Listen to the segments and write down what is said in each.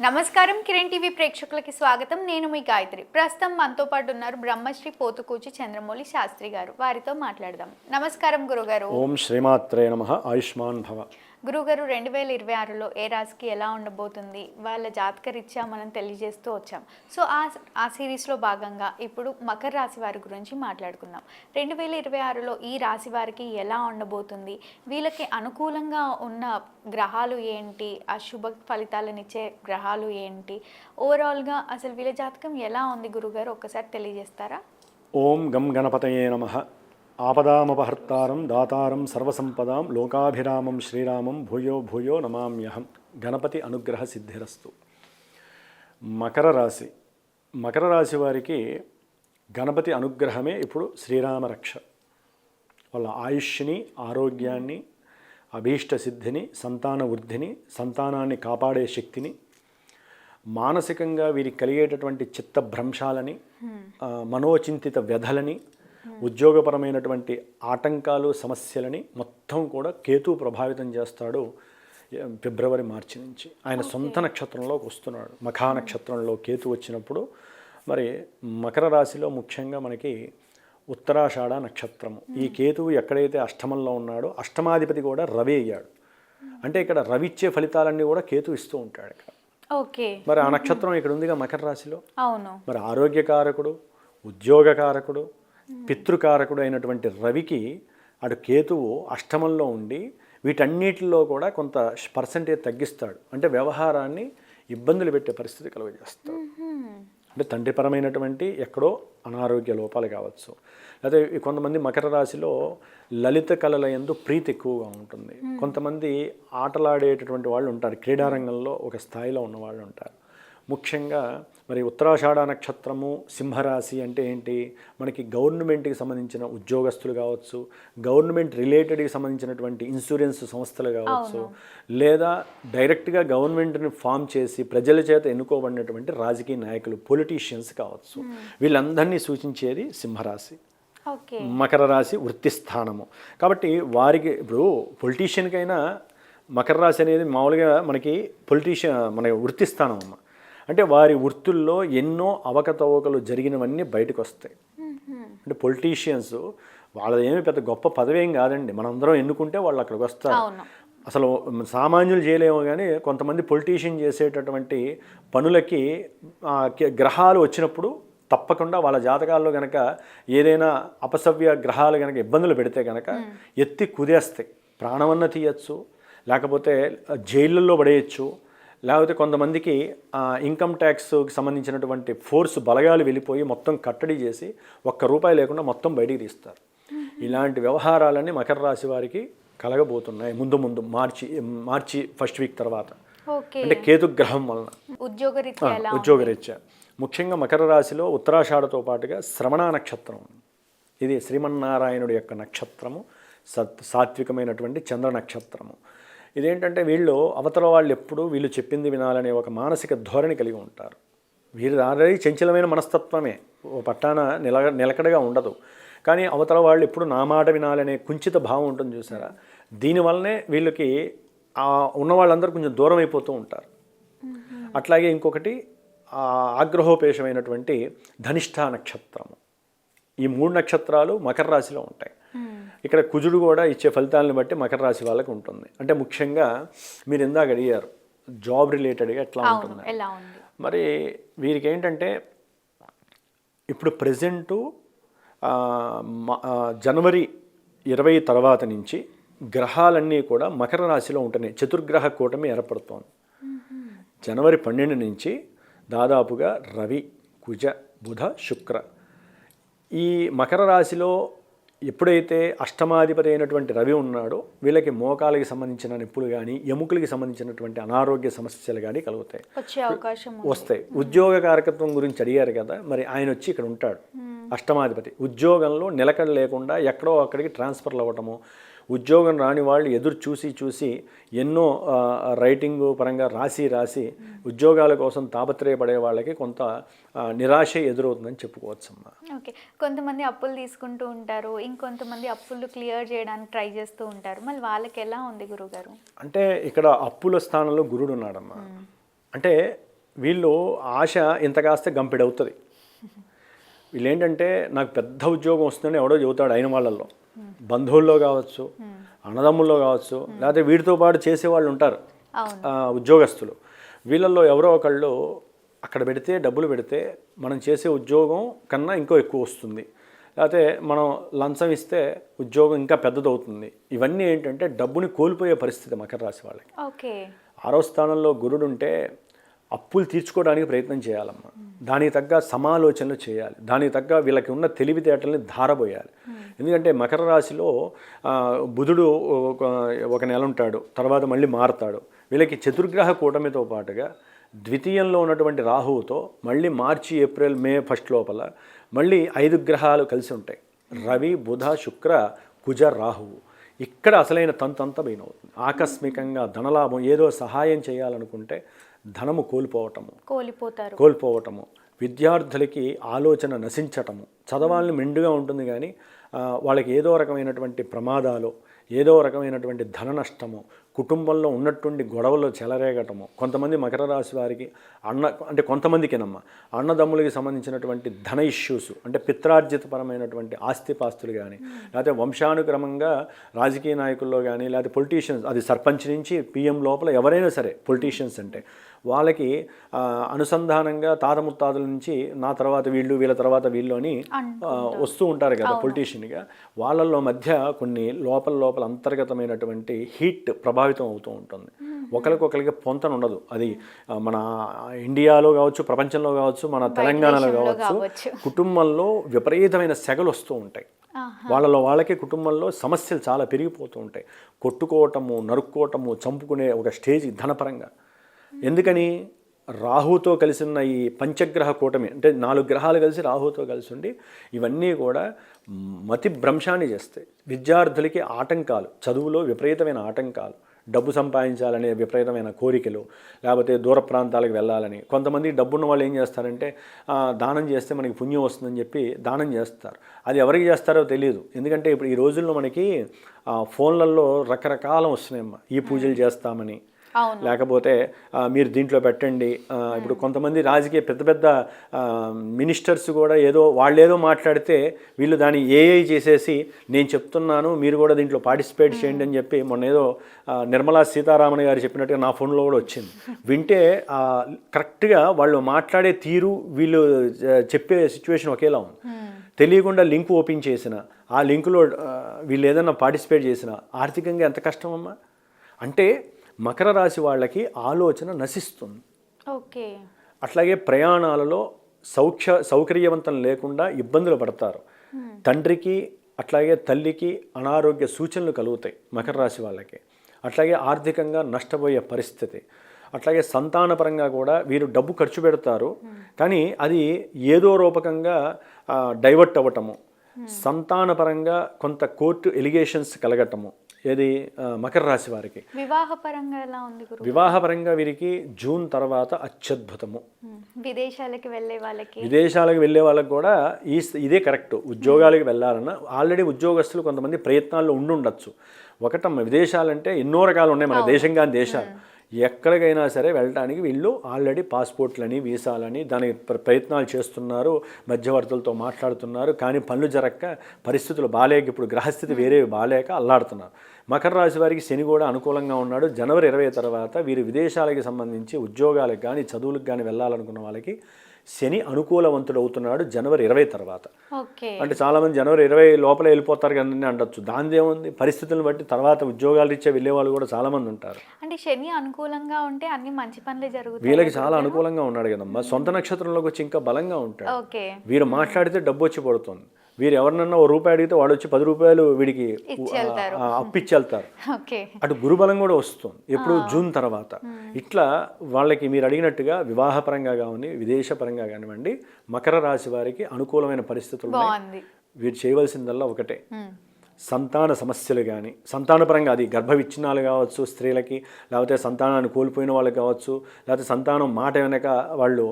నమస్కారం కిరణ్ టీవీ ప్రేక్షకులకి స్వాగతం. నేను మీ గాయత్రి. ప్రస్తుతం మనతో పాటు ఉన్నారు బ్రహ్మశ్రీ పోతుకూచి చంద్రమౌళి శాస్త్రి గారు. వారితో మాట్లాడదాం. నమస్కారం గురుగారు. ఓం శ్రీమాత్రే నమః. ఆయుష్మాన్ భవ. గురుగారు, 2026లో ఏ రాశికి ఎలా ఉండబోతుంది, వాళ్ళ జాతక రీత్యా మనం తెలియజేస్తూ వచ్చాం. సో ఆ సిరీస్లో భాగంగా ఇప్పుడు మకర రాశి వారి గురించి మాట్లాడుకుందాం. 2026లో ఈ రాశి వారికి ఎలా ఉండబోతుంది, వీళ్ళకి అనుకూలంగా ఉన్న గ్రహాలు ఏంటి, అశుభ ఫలితాలనిచ్చే గ్రహాలు ఏంటి, ఓవరాల్గా అసలు వీళ్ళ జాతకం ఎలా ఉంది గురుగారు, ఒక్కసారి తెలియజేస్తారా? ఓం గం గణపతయే నమః. ఆపదామపహర్తారం దాతారం సర్వసంపదాం లోకాభిరామం శ్రీరామం భూయో భూయో నమామ్యహం. గణపతి అనుగ్రహ సిద్ధిరస్తు. మకర రాశి వారికి గణపతి అనుగ్రహమే ఇప్పుడు శ్రీరామ రక్ష. వాళ్ళ ఆయుష్ని, ఆరోగ్యాన్ని, అభీష్ట సిద్ధిని, సంతాన వృద్ధిని, సంతానాన్ని కాపాడే శక్తిని, మానసికంగా వీరికి కలిగేటటువంటి చిత్త భ్రంశాలని, మనోచింతిత వ్యధలని, ఉద్యోగపరమైనటువంటి ఆటంకాలు, సమస్యలని మొత్తం కూడా కేతు ప్రభావితం చేస్తాడు. ఫిబ్రవరి మార్చి నుంచి ఆయన సొంత నక్షత్రంలోకి వస్తున్నాడు. మఖా నక్షత్రంలో కేతు వచ్చినప్పుడు మరి మకర రాశిలో ముఖ్యంగా మనకి ఉత్తరాషాఢ నక్షత్రము. ఈ కేతువు ఎక్కడైతే అష్టమంలో ఉన్నాడో అష్టమాధిపతి కూడా రవి అయ్యాడు. అంటే ఇక్కడ రవి ఇచ్చే ఫలితాలన్నీ కూడా కేతు ఇస్తూ ఉంటాడు ఇక్కడ. ఓకే. మరి ఆ నక్షత్రం ఇక్కడ ఉందిగా మకర రాశిలో. అవును. మరి ఆరోగ్యకారకుడు, ఉద్యోగకారకుడు, పితృకారకుడు అయినటువంటి రవికి అటు కేతువు అష్టమంలో ఉండి వీటన్నిటిలో కూడా కొంత పర్సంటేజ్ తగ్గిస్తాడు. అంటే వ్యవహారాన్ని ఇబ్బందులు పెట్టే పరిస్థితి కలుగజేస్తాడు. అంటే తండ్రిపరమైనటువంటి ఎక్కడో అనారోగ్య లోపాలు కావచ్చు. అదే కొంతమంది మకర రాశిలో లలిత కళల యందు ప్రీతి ఎక్కువగా ఉంటుంది. కొంతమంది ఆటలాడేటటువంటి వాళ్ళు ఉంటారు, క్రీడారంగంలో ఒక స్థాయిలో ఉన్న వాళ్ళు ఉంటారు. ముఖ్యంగా మరి ఉత్తరాషాఢ నక్షత్రము సింహరాశి అంటే ఏంటి, మనకి గవర్నమెంట్కి సంబంధించిన ఉద్యోగస్తులు కావచ్చు, గవర్నమెంట్ రిలేటెడ్కి సంబంధించినటువంటి ఇన్సూరెన్స్ సంస్థలు కావచ్చు, లేదా డైరెక్ట్గా గవర్నమెంట్ని ఫామ్ చేసి ప్రజల చేత ఎన్నుకోబడినటువంటి రాజకీయ నాయకులు, పొలిటీషియన్స్ కావచ్చు, వీళ్ళందరినీ సూచించేది సింహరాశి. మకర రాశి వృత్తి స్థానము కాబట్టి వారికి ఇప్పుడు పొలిటీషియన్కైనా మకర రాశి అనేది మామూలుగా మనకి మన వృత్తి స్థానం అమ్మ. అంటే వారి వృత్తుల్లో ఎన్నో అవకతవకలు జరిగినవన్నీ బయటకు వస్తాయి. అంటే పొలిటీషియన్స్ వాళ్ళదేమీ పెద్ద గొప్ప పదవేం కాదండి, మనందరం ఎన్నుకుంటే వాళ్ళు అక్కడికి వస్తారు. అసలు సామాన్యులు చేయలేమో కానీ కొంతమంది పొలిటీషియన్ చేసేటటువంటి పనులకి గ్రహాలు వచ్చినప్పుడు తప్పకుండా వాళ్ళ జాతకాల్లో కనుక ఏదైనా అపసవ్య గ్రహాలు కనుక ఇబ్బందులు పెడితే కనుక ఎత్తి కుదేస్తాయి. ప్రాణమన్న తీయచ్చు, లేకపోతే జైళ్ళల్లో పడేయచ్చు, లేకపోతే కొంతమందికి ఇన్కమ్ ట్యాక్స్కి సంబంధించినటువంటి ఫోర్స్ బలగాలు వెళ్ళిపోయి మొత్తం కట్టడి చేసి ₹1 లేకుండా మొత్తం బయటికి తీస్తారు. ఇలాంటి వ్యవహారాలన్నీ మకర రాశి వారికి కలగబోతున్నాయి ముందు మార్చి ఫస్ట్ వీక్ తర్వాత. అంటే కేతుగ్రహం వలన ఉద్యోగరీత్యా ముఖ్యంగా మకర రాశిలో ఉత్తరాషాఢతో పాటుగా శ్రవణ నక్షత్రం. ఇది శ్రీమన్నారాయణుడి యొక్క నక్షత్రము, సాత్వికమైనటువంటి చంద్ర నక్షత్రము. ఇదేంటంటే వీళ్ళు అవతల వాళ్ళు ఎప్పుడూ వీళ్ళు చెప్పింది వినాలనే ఒక మానసిక ధోరణి కలిగి ఉంటారు. వీరు ఆల్రెడీ చంచలమైన మనస్తత్వమే, ఓ పట్టాన నిలకడగా ఉండదు. కానీ అవతల వాళ్ళు ఎప్పుడు నా మాట వినాలనే కుంచిత భావం ఉంటుంది చూసారా, దీనివల్లనే వీళ్ళకి ఉన్న వాళ్ళందరూ కొంచెం దూరం అయిపోతూ ఉంటారు. అట్లాగే ఇంకొకటి ఆగ్రహోపేషమైనటువంటి ధనిష్ఠ నక్షత్రము. ఈ 3 నక్షత్రాలు మకర రాశిలో ఉంటాయి. ఇక్కడ కుజుడు కూడా ఇచ్చే ఫలితాలను బట్టి మకర రాశి వాళ్ళకి ఉంటుంది. అంటే ముఖ్యంగా మీరు ఇందాక అడిగారు జాబ్ రిలేటెడ్గా ఎట్లా ఉంటుంది. మరి వీరికి ఏంటంటే ఇప్పుడు ప్రెజెంటు జనవరి 20 తర్వాత నుంచి గ్రహాలన్నీ కూడా మకర రాశిలో ఉంటున్నాయి. చతుర్గ్రహ కూటమి ఏర్పడుతోంది. జనవరి 12 నుంచి దాదాపుగా రవి, కుజ, బుధ, శుక్ర ఈ మకర రాశిలో ఎప్పుడైతే అష్టమాధిపతి అయినటువంటి రవి ఉన్నాడో వీళ్ళకి మోకాలకి సంబంధించిన నొప్పులు కానీ, ఎముకలకి సంబంధించినటువంటి అనారోగ్య సమస్యలు కానీ వస్తాయి. ఉద్యోగ కారకత్వం గురించి అడిగారు కదా, మరి ఆయన వచ్చి ఇక్కడ ఉంటాడు. అష్టమాధిపతి ఉద్యోగంలో నిలకడ లేకుండా ఎక్కడో అక్కడికి ట్రాన్స్ఫర్లు అవ్వటము, ఉద్యోగం రాని వాళ్ళు ఎదురు చూసి ఎన్నో రైటింగ్ పరంగా రాసి ఉద్యోగాల కోసం తాపత్రయపడే వాళ్ళకి కొంత నిరాశ ఎదురవుతుందని చెప్పుకోవచ్చమ్మా. ఓకే. కొంతమంది అప్పులు తీసుకుంటూ ఉంటారు, ఇంకొంతమంది అప్పులు క్లియర్ చేయడానికి ట్రై చేస్తూ ఉంటారు. మళ్ళీ వాళ్ళకి ఎలా ఉంది గురుగారు? అంటే ఇక్కడ అప్పుల స్థానంలో గురుడు ఉన్నాడమ్మా. అంటే వీళ్ళు ఆశ ఇంత కాస్తే గంపెడవుతుంది. వీళ్ళు ఏంటంటే నాకు పెద్ద ఉద్యోగం వస్తుందని ఎవడో చెబుతాడు అయిన వాళ్ళల్లో, బంధువుల్లో కావచ్చు, అన్నదమ్ముల్లో కావచ్చు, లేకపోతే వీటితో పాటు చేసేవాళ్ళు ఉంటారు ఉద్యోగస్తులు. వీళ్ళల్లో ఎవరో ఒకళ్ళు అక్కడ పెడితే డబ్బులు పెడితే మనం చేసే ఉద్యోగం కన్నా ఇంకో ఎక్కువ వస్తుంది, లేకపోతే మనం లంచం ఇస్తే ఉద్యోగం ఇంకా పెద్దదవుతుంది. ఇవన్నీ ఏంటంటే డబ్బుని కోల్పోయే పరిస్థితి మకర రాశి వాళ్ళకి. ఓకే. 6వ స్థానంలో గురుడు ఉంటే అప్పులు తీర్చుకోవడానికి ప్రయత్నం చేయాలమ్మా. దానికి తగ్గ సమాలోచనలు చేయాలి, దానికి తగ్గ వీళ్ళకి ఉన్న తెలివితేటల్ని ధారబోయాలి. ఎందుకంటే మకర రాశిలో బుధుడు ఒక నెల ఉంటాడు, తర్వాత మళ్ళీ మారుతాడు. వీళ్ళకి చతుర్గ్రహ కూటమితో పాటుగా ద్వితీయంలో ఉన్నటువంటి రాహువుతో మళ్ళీ మార్చి ఏప్రిల్ మే ఫస్ట్ లోపల మళ్ళీ 5 గ్రహాలు కలిసి ఉంటాయి. రవి బుధ శుక్ర కుజ రాహువు. ఇక్కడ అసలైన తంతంతా బయనవుతుంది. ఆకస్మికంగా ధనలాభం, ఏదో సహాయం చేయాలనుకుంటే ధనము కోల్పోవటము, విద్యార్థులకి ఆలోచన నశించటము, చదవాలని మెండుగా ఉంటుంది కానీ వాళ్ళకి ఏదో రకమైనటువంటి ప్రమాదాలు, ఏదో రకమైనటువంటి ధన నష్టము, కుటుంబంలో ఉన్నటువంటి గొడవలు చెలరేగటము. కొంతమంది మకర రాశి వారికి అంటే కొంతమందికినమ్మా అన్నదమ్ములకి సంబంధించినటువంటి ధన ఇష్యూస్, అంటే పిత్రార్జితపరమైనటువంటి ఆస్తిపాస్తులు కానీ, లేకపోతే వంశానుక్రమంగా రాజకీయ నాయకుల్లో కానీ, లేకపోతే పొలిటీషియన్స్, అది సర్పంచ్ నుంచి పిఎం లోపల ఎవరైనా సరే పొలిటీషియన్స్ అంటే వాళ్ళకి అనుసంధానంగా తాత ముత్తాదుల నుంచి నా తర్వాత వీళ్ళు, వీళ్ళ తర్వాత వీళ్ళు అని వస్తూ ఉంటారు కదా పొలిటీషియన్గా. వాళ్ళల్లో మధ్య కొన్ని లోపల అంతర్గతమైనటువంటి హీట్ ప్రభావితం అవుతూ ఉంటుంది. ఒకరికొకరికి పొంతన ఉండదు. అది మన ఇండియాలో కావచ్చు, ప్రపంచంలో కావచ్చు, మన తెలంగాణలో కావచ్చు, కుటుంబంలో విపరీతమైన సెగలు వస్తూ ఉంటాయి. వాళ్ళకి కుటుంబంలో సమస్యలు చాలా పెరిగిపోతూ ఉంటాయి. కొట్టుకోవటము, నరుక్కోవటము, చంపుకునే ఒక స్టేజ్ ధనపరంగా. ఎందుకని? రాహుతో కలిసి ఉన్న ఈ పంచగ్రహ కూటమి, అంటే 4 గ్రహాలు కలిసి రాహుతో కలిసి ఉండి ఇవన్నీ కూడా మతి భ్రంశాన్ని చేస్తాయి. విద్యార్థులకి ఆటంకాలు, చదువులో విపరీతమైన ఆటంకాలు, డబ్బు సంపాదించాలనే విపరీతమైన కోరికలు, లేకపోతే దూర ప్రాంతాలకు వెళ్ళాలని. కొంతమంది డబ్బున్న వాళ్ళు ఏం చేస్తారంటే దానం చేస్తే మనకి పుణ్యం వస్తుందని చెప్పి దానం చేస్తారు. అది ఎవరికి చేస్తారో తెలియదు. ఎందుకంటే ఇప్పుడు ఈ రోజుల్లో మనకి ఫోన్లలో రకరకాల వస్తున్నాయమ్మా. ఈ పూజలు చేస్తామని, లేకపోతే మీరు దీంట్లో పెట్టండి. ఇప్పుడు కొంతమంది రాజకీయ పెద్ద మినిస్టర్స్ కూడా వాళ్ళేదో మాట్లాడితే వీళ్ళు దాన్ని ఏఐ చేసేసి నేను చెప్తున్నాను మీరు కూడా దీంట్లో పార్టిసిపేట్ చేయండి అని చెప్పి మొన్న ఏదో నిర్మలా సీతారామన్ గారు చెప్పినట్టుగా నా ఫోన్లో కూడా వచ్చింది. వింటే కరెక్ట్గా వాళ్ళు మాట్లాడే తీరు, వీళ్ళు చెప్పే సిచ్యువేషన్ ఒకేలా ఉంది. తెలియకుండా లింక్ ఓపెన్ చేసిన ఆ లింకులో వీళ్ళు ఏదైనా పార్టిసిపేట్ చేసిన ఆర్థికంగా ఎంత కష్టమమ్మా. అంటే మకర రాశి వాళ్ళకి ఆలోచన నశిస్తుంది. ఓకే. అట్లాగే ప్రయాణాలలో సౌకర్యవంతం లేకుండా ఇబ్బందులు పడతారు. తండ్రికి అట్లాగే తల్లికి అనారోగ్య సూచనలు కలుగుతాయి మకర రాశి వాళ్ళకి. అట్లాగే ఆర్థికంగా నష్టపోయే పరిస్థితి. అట్లాగే సంతానపరంగా కూడా వీరు డబ్బు ఖర్చు పెడతారు, కానీ అది ఏదో రూపకంగా డైవర్ట్ అవ్వటము. సంతానపరంగా కొంత కోర్టు ఎలిగేషన్స్ కలగటము. ఏది మకర రాశి వారికి. వివాహపరంగా ఎలా ఉంది గురు? వివాహపరంగా వీరికి జూన్ తర్వాత అత్యద్భుతము. విదేశాలకు వెళ్ళే వాళ్ళకి కూడా ఇదే కరెక్ట్. ఉద్యోగాలకు వెళ్ళాలన్నా ఆల్రెడీ ఉద్యోగస్తులు కొంతమంది ప్రయత్నాల్లో ఉండుండొచ్చు. ఒకటమ్మ విదేశాలంటే ఎన్నో రకాలు ఉన్నాయి మన దేశంగా దేశాలు. ఎక్కడికైనా సరే వెళ్ళడానికి వీళ్ళు ఆల్రెడీ పాస్పోర్ట్లని, వీసాలని దానికి ప్రయత్నాలు చేస్తున్నారు, మధ్యవర్తులతో మాట్లాడుతున్నారు. కానీ పనులు జరక్క, పరిస్థితులు బాలేక, ఇప్పుడు గ్రహస్థితి వేరే బాలేక అల్లాడుతున్నారు. మకర రాశి వారికి శని కూడా అనుకూలంగా ఉన్నాడు. జనవరి 20 తర్వాత వీరు విదేశాలకు సంబంధించి ఉద్యోగాలకు కానీ చదువులకు కానీ వెళ్ళాలనుకున్న వాళ్ళకి శని అనుకూలవంతుడు అవుతున్నాడు జనవరి 20 తర్వాత. అంటే చాలామంది జనవరి 20 లోపల వెళ్ళిపోతారు కానీ అంటొచ్చు. దానిదేముంది, పరిస్థితులను బట్టి తర్వాత ఉద్యోగాలు ఇచ్చే వెళ్ళే వాళ్ళు కూడా చాలామంది ఉంటారు. అంటే శని అనుకూలంగా ఉంటే అన్ని మంచి పనులే జరుగుతాయి. వీళ్ళకి చాలా అనుకూలంగా ఉన్నాడు కదమ్మా. సొంత నక్షత్రంలోకి వచ్చి ఇంకా బలంగా ఉంటాడు. వీరు మాట్లాడితే డబ్బు వచ్చి పడుతుంది. వీరు ఎవరినన్నా ₹1 అడిగితే వాడు వచ్చి ₹10 వీడికి అప్పిచ్చెళ్తారు. అటు గురుబలం కూడా వస్తుంది ఎప్పుడు జూన్ తర్వాత. ఇట్లా వాళ్ళకి మీరు అడిగినట్టుగా వివాహపరంగా కానీ విదేశపరంగా కానివ్వండి మకర రాశి వారికి అనుకూలమైన పరిస్థితులు. వీరు చేయవలసిందల్లా ఒకటే, సంతాన సమస్యలు కానీ సంతానపరంగా, అది గర్భ విచ్ఛిన్నాలు కావచ్చు స్త్రీలకి, లేకపోతే సంతానాన్ని కోల్పోయిన వాళ్ళకి కావచ్చు, లేకపోతే సంతానం మాట వెనక వాళ్ళు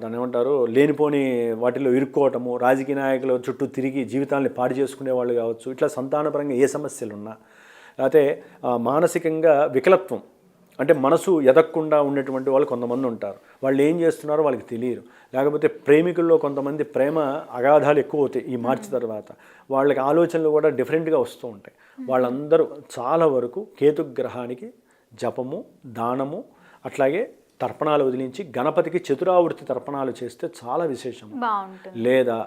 దాన్ని ఏమంటారు లేనిపోని వాటిలో ఇరుక్కోవటము, రాజకీయ నాయకుల చుట్టూ తిరిగి జీవితాన్ని పాడు చేసుకునే వాళ్ళు కావచ్చు. ఇట్లా సంతానపరంగా ఏ సమస్యలు ఉన్నా, లేకపోతే మానసికంగా వికలత్వం, అంటే మనసు ఎదగకుండా ఉన్నటువంటి వాళ్ళు కొంతమంది ఉంటారు. వాళ్ళు ఏం చేస్తున్నారో వాళ్ళకి తెలియదు. లేకపోతే ప్రేమికుల్లో కొంతమంది ప్రేమ అగాధాలు ఎక్కువ అవుతాయి ఈ మార్చి తర్వాత. వాళ్ళకి ఆలోచనలు కూడా డిఫరెంట్గా వస్తూ ఉంటాయి. వాళ్ళందరూ చాలా వరకు కేతుగ్రహానికి జపము, దానము, అట్లాగే తర్పణాలు వదిలించి గణపతికి చతురావృత్తి తర్పణాలు చేస్తే చాలా విశేషం. బాగుంటుంది. లేదా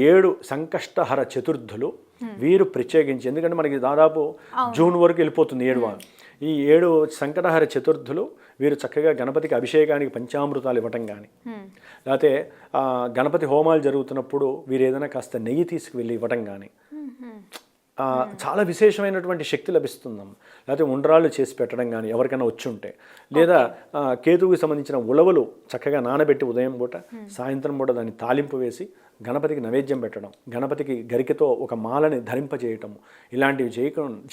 7 సంకష్టహర చతుర్థులు వీరు ప్రత్యేకించి, ఎందుకంటే మనకి దాదాపు జూన్ వరకు వెళ్ళిపోతుంది 7 వారం. ఈ 7 సంకటహర చతుర్థులు వీరు చక్కగా గణపతికి అభిషేకానికి పంచామృతాలు ఇవ్వటం కానీ, లేకపోతే గణపతి హోమాలు జరుగుతున్నప్పుడు వీరు ఏదైనా కాస్త నెయ్యి తీసుకువెళ్ళి ఇవ్వటం కానీ చాలా విశేషమైనటువంటి శక్తి లభిస్తుందమ్మ. లేకపోతే ఉండ్రాళ్ళు చేసి పెట్టడం కానీ ఎవరికైనా వచ్చి ఉంటే, లేదా కేతువుకి సంబంధించిన ఉలవలు చక్కగా నానబెట్టి ఉదయం పూట, సాయంత్రం పూట దాన్ని తాలింపు వేసి గణపతికి నైవేద్యం పెట్టడం, గణపతికి గరికతో ఒక మాలని ధరింపజేయటం, ఇలాంటివి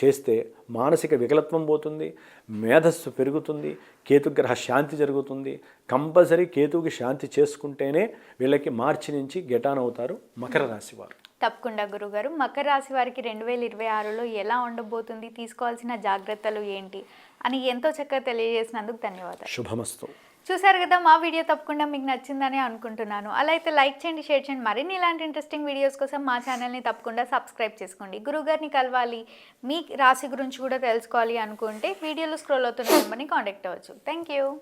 చేస్తే మానసిక వికలత్వం పోతుంది, మేధస్సు పెరుగుతుంది, కేతుగ్రహ శాంతి జరుగుతుంది. కంపల్సరీ కేతువుకి శాంతి చేసుకుంటేనే వీళ్ళకి మార్చి నుంచి గెటాన్ అవుతారు మకర రాశి వారు. తప్పకుండా గురుగారు. మకర రాశి వారికి 2026లో ఎలా ఉండబోతుంది, తీసుకోవాల్సిన జాగ్రత్తలు ఏంటి అని ఎంతో చక్కగా తెలియజేసినందుకు ధన్యవాదాలు. శుభమస్తు. చూసారు కదా, మా వీడియో తప్పకుండా మీకు నచ్చిందని అనుకుంటున్నాను. అలా అయితే లైక్ చేయండి, షేర్ చేయండి. మరిన్ని ఇలాంటి ఇంట్రెస్టింగ్ వీడియోస్ కోసం మా ఛానల్ని తప్పకుండా సబ్స్క్రైబ్ చేసుకోండి. గురుగారిని కలవాలి, మీ రాశి గురించి కూడా తెలుసుకోవాలి అనుకుంటే వీడియోలో స్క్రోల్ అవుతున్న నెంబర్ని కాంటాక్ట్ అవ్వచ్చు. Thank you.